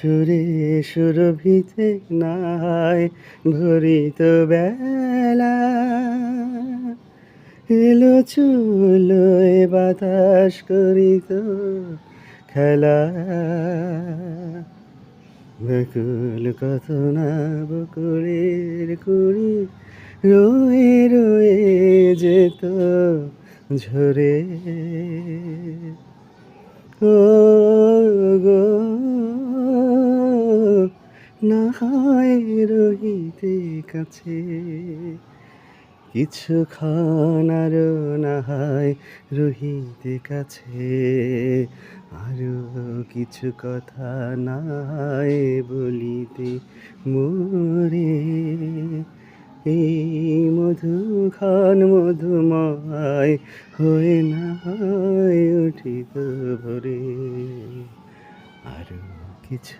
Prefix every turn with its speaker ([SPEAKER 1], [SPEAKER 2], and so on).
[SPEAKER 1] সুরে সুরভিতে নাই ভরিত বেলা, এলো চুলো এ বাতাস করিত খেলা। ব্যাকুল কত না বকুলের কুড়ি রয়ে রয়ে যেত ঝরে। ও গো না হয় রহিতে কাছে, কিছুক্ষণ আরো না হয় রহিতে কাছে, আরো কিছু কথা না হয় বলিতে মোরে। এই মধুক্ষণ মধুময় হয়ে না হয় উঠিত ভরে, আরো কিছু